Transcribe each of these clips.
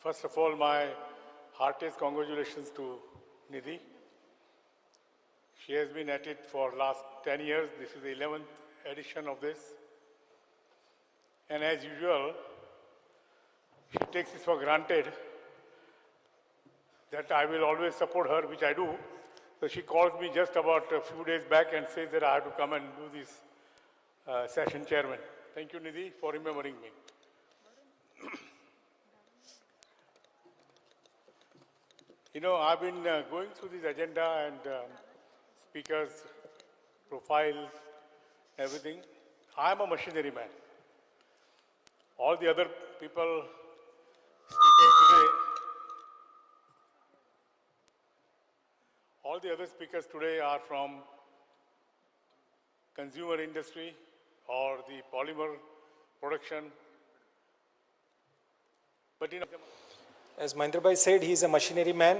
First of all, my heartiest congratulations to Nidhi. She has been at it for last 10 years. This is the 11th edition of this. And as usual, she takes it for granted that I will always support her, which I do. So she calls me just about a few days back and says that I have to come and do this session chairman. Thank you, Nidhi, for remembering me. You know, I've been going through this agenda and speakers, profiles, everything. I'm a machinery man. All the other people speakers today are from consumer industry or the polymer production. But as Mahendra bhai said, he is a machinery man.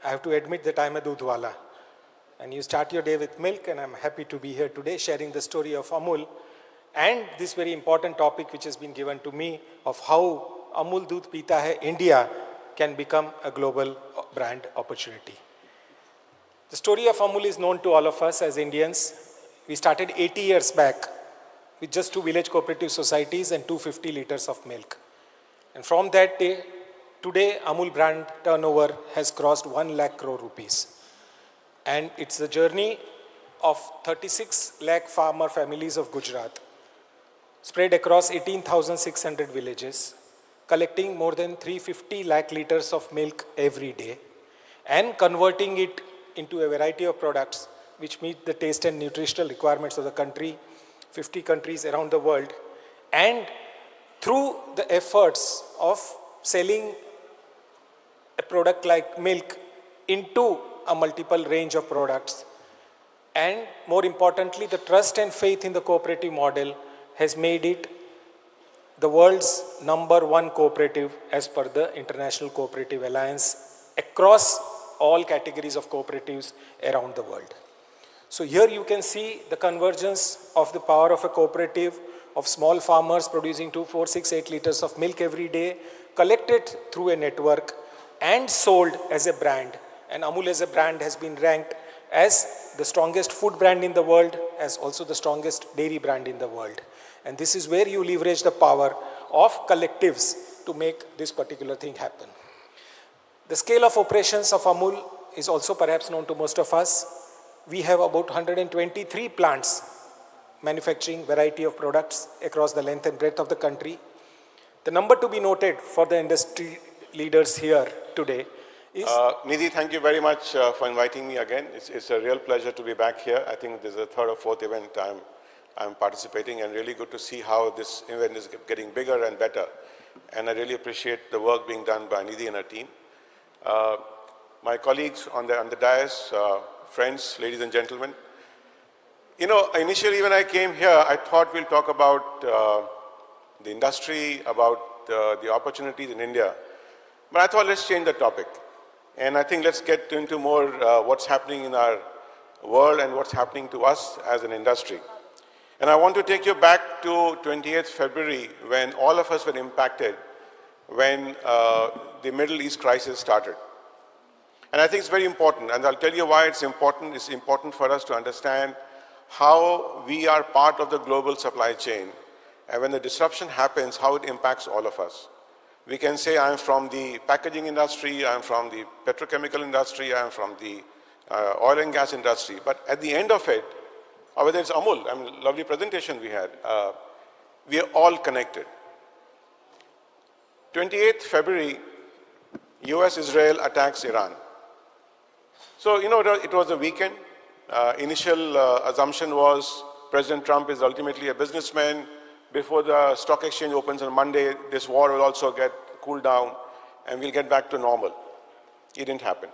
I have to admit that I am a dudhwala. And you start your day with milk, and I'm happy to be here today sharing the story of Amul and this very important topic which has been given to me of how Amul Doodh Pita Hai India can become a global brand opportunity. The story of Amul is known to all of us as Indians. We started 80 years back with just 2 village cooperative societies and 250 liters of milk. And from that day, today Amul brand turnover has crossed 1 lakh crore rupees. And it's the journey of 36 lakh farmer families of Gujarat, spread across 18,600 villages, collecting more than 350 lakh liters of milk every day and converting it into a variety of products which meet the taste and nutritional requirements of the country, 50 countries around the world. And through the efforts of selling a product like milk into a multiple range of products, and more importantly, the trust and faith in the cooperative model has made it the world's #1 cooperative as per the International Cooperative Alliance across all categories of cooperatives around the world. So here you can see the convergence of the power of a cooperative of small farmers producing 2, 4, 6, 8 liters of milk every day, collected through a network and sold as a brand. And Amul as a brand has been ranked as the strongest food brand in the world, as also the strongest dairy brand in the world. And this is where you leverage the power of collectives to make this particular thing happen. The scale of operations of Amul is also perhaps known to most of us. We have about 123 plants manufacturing variety of products across the length and breadth of the country. The number to be noted for the industry leaders here today is... Nidhi, thank you very much for inviting me again. It's a real pleasure to be back here. I think this is the 3rd or 4th event I'm participating, and really good to see how this event is getting bigger and better. And I really appreciate the work being done by Nidhi and her team. My colleagues on the dais, friends, ladies and gentlemen. You know, initially when I came here, I thought we'll talk about the industry, about the opportunities in India. But I thought let's change the topic. And I think let's get into more what's happening in our world and what's happening to us as an industry. And I want to take you back to 28th February when all of us were impacted when the Middle East crisis started. And I think it's very important, and I'll tell you why it's important. It's important for us to understand how we are part of the global supply chain, and when the disruption happens, how it impacts all of us. We can say I'm from the packaging industry, I'm from the petrochemical industry, I'm from the oil and gas industry, but at the end of it, or whether it's Amul, I mean, lovely presentation we had, we are all connected. 28th February, US-Israel attacks Iran. So, you know, it was a weekend. Initial assumption was President Trump is ultimately a businessman. Before the stock exchange opens on Monday, this war will also get cooled down and we'll get back to normal. It didn't happen.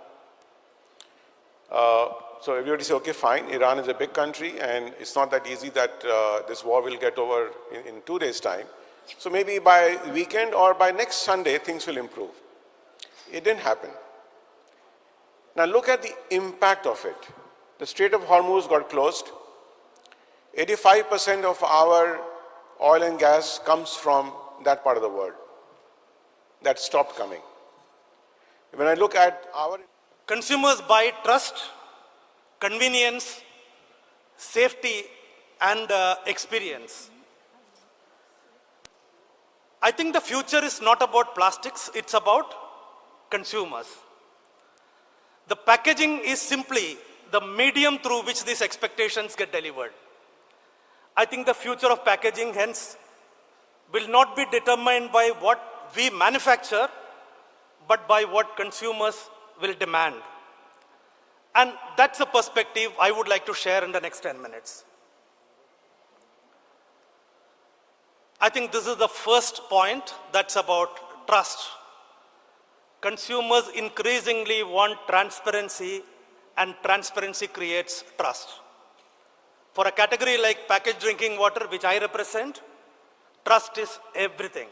So everybody said, okay, fine, Iran is a big country and it's not that easy that this war will get over in 2 days' time. So maybe by weekend or by next Sunday, things will improve. It didn't happen. Now look at the impact of it. The Strait of Hormuz got closed. 85% of our oil and gas comes from that part of the world. That stopped coming. When I look at our... Consumers buy trust, convenience, safety, and experience. I think the future is not about plastics, it's about consumers. The packaging is simply the medium through which these expectations get delivered. I think the future of packaging, hence, will not be determined by what we manufacture, but by what consumers will demand. And that's a perspective I would like to share in the next 10 minutes. I think this is the first point, that's about trust. Consumers increasingly want transparency, and transparency creates trust. For a category like packaged drinking water, which I represent, trust is everything.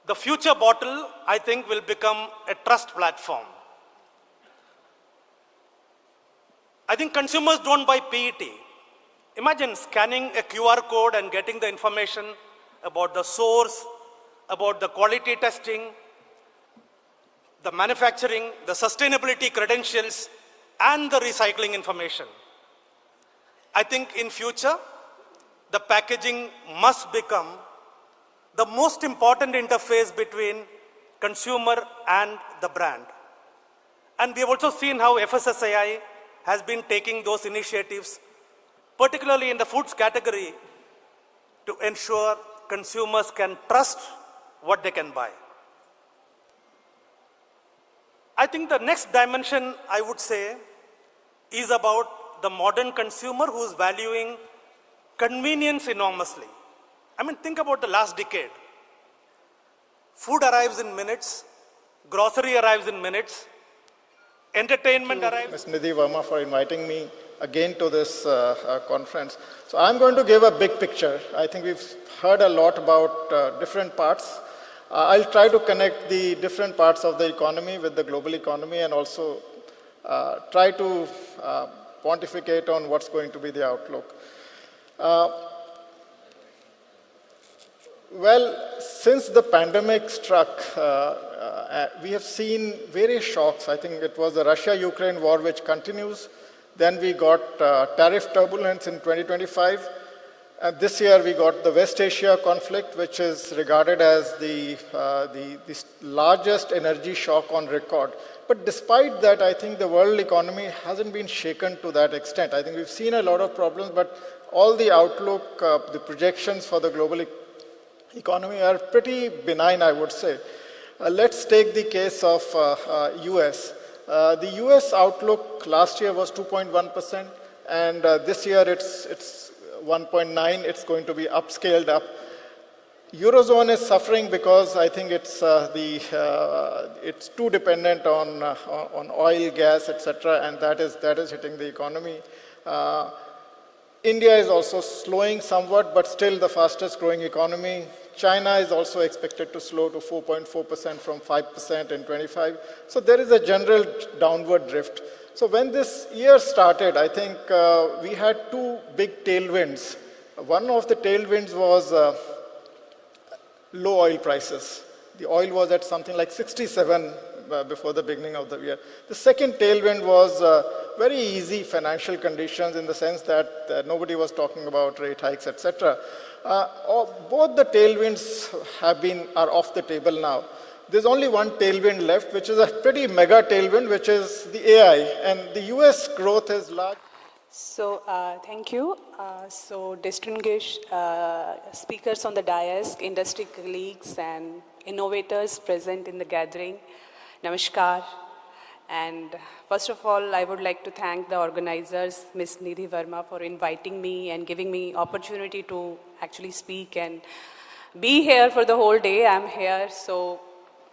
The future bottle, I think, will become a trust platform. I think consumers don't buy PET. Imagine scanning a QR code and getting the information about the source, about the quality testing, the manufacturing, the sustainability credentials, and the recycling information. I think in future, the packaging must become the most important interface between consumer and the brand. And we have also seen how FSSAI has been taking those initiatives, particularly in the foods category, to ensure consumers can trust what they can buy. I think the next dimension, I would say, is about the modern consumer who's valuing convenience enormously. I mean, think about the last decade. Food arrives in minutes, grocery arrives in minutes, entertainment arrives. Ms. Nidhi Verma for inviting me again to this conference. So I'm going to give a big picture. I think we've heard a lot about different parts. I'll try to connect the different parts of the economy with the global economy and also try to pontificate on what's going to be the outlook. Well, since the pandemic struck, we have seen various shocks. I think it was the Russia-Ukraine war, which continues. Then we got tariff turbulence in 2025. And this year we got the West Asia conflict, which is regarded as the largest energy shock on record. But despite that, I think the world economy hasn't been shaken to that extent. I think we've seen a lot of problems, but all the outlook, the projections for the global economy are pretty benign, I would say. Let's take the case of US. The US outlook last year was 2.1%, and this year it's 1.9, it's going to be upscaled up. Eurozone is suffering because I think it's too dependent on oil, gas, etc., and that is hitting the economy. India is also slowing somewhat, but still the fastest growing economy. China is also expected to slow to 4.4% from 5% in 25. So there is a general downward drift. So when this year started, I think we had two big tailwinds. One of the tailwinds was low oil prices. The oil was at something like 67 before the beginning of the year. The second tailwind was very easy financial conditions in the sense that nobody was talking about rate hikes, etc. Both the tailwinds are off the table now. There's only one tailwind left, which is a pretty mega tailwind, which is the AI. And the US growth is large. So, thank you. So, distinguished speakers on the dais, industry colleagues and innovators present in the gathering, namaskar. And first of all, I would like to thank the organizers, Ms. Nidhi Verma, for inviting me and giving me opportunity to actually speak and be here for the whole day. I'm here, so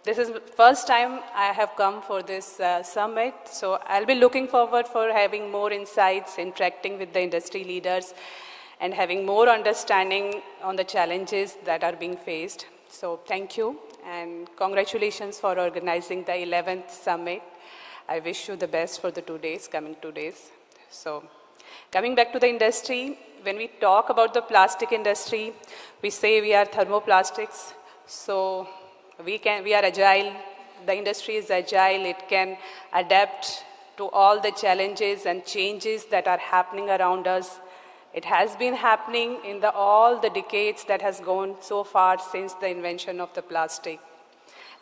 this is the first time I have come for this summit, so I'll be looking forward for having more insights, interacting with the industry leaders, and having more understanding on the challenges that are being faced. So thank you, and congratulations for organizing the 11th summit. I wish you the best for the coming 2 days. So coming back to the industry, when we talk about the plastic industry, we say we are thermoplastics, so we are agile, the industry is agile, it can adapt to all the challenges and changes that are happening around us. It has been happening in all the decades that has gone so far since the invention of the plastic.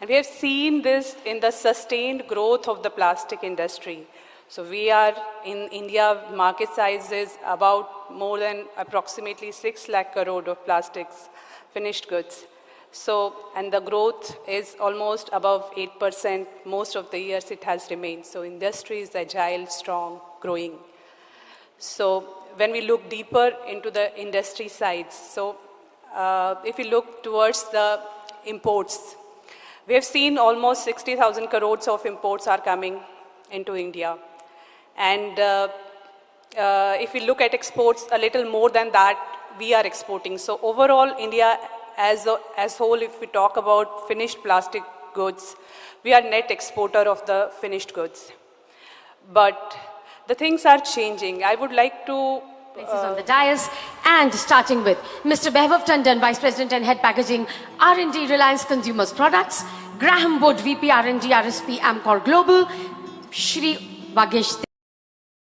And we have seen this in the sustained growth of the plastic industry. So we are in India, market size is about more than approximately 6 lakh crore of plastics, finished goods. So, and the growth is almost above 8%. Most of the years it has remained. So industry is agile, strong, growing. So when we look deeper into the industry sides, so if we look towards the imports, we have seen almost 60,000 crores of imports are coming into India. And if we look at exports, a little more than that, we are exporting. So overall, India as whole, if we talk about finished plastic goods, we are net exporter of the finished goods. But the things are changing. I would like to... Places on the dais, and starting with Mr. Behvav Tandon, Vice President and Head Packaging, R&D, Reliance Consumers Products, Graham Wood, VP R&D, RSP, Amcor Global, Shri Vagesh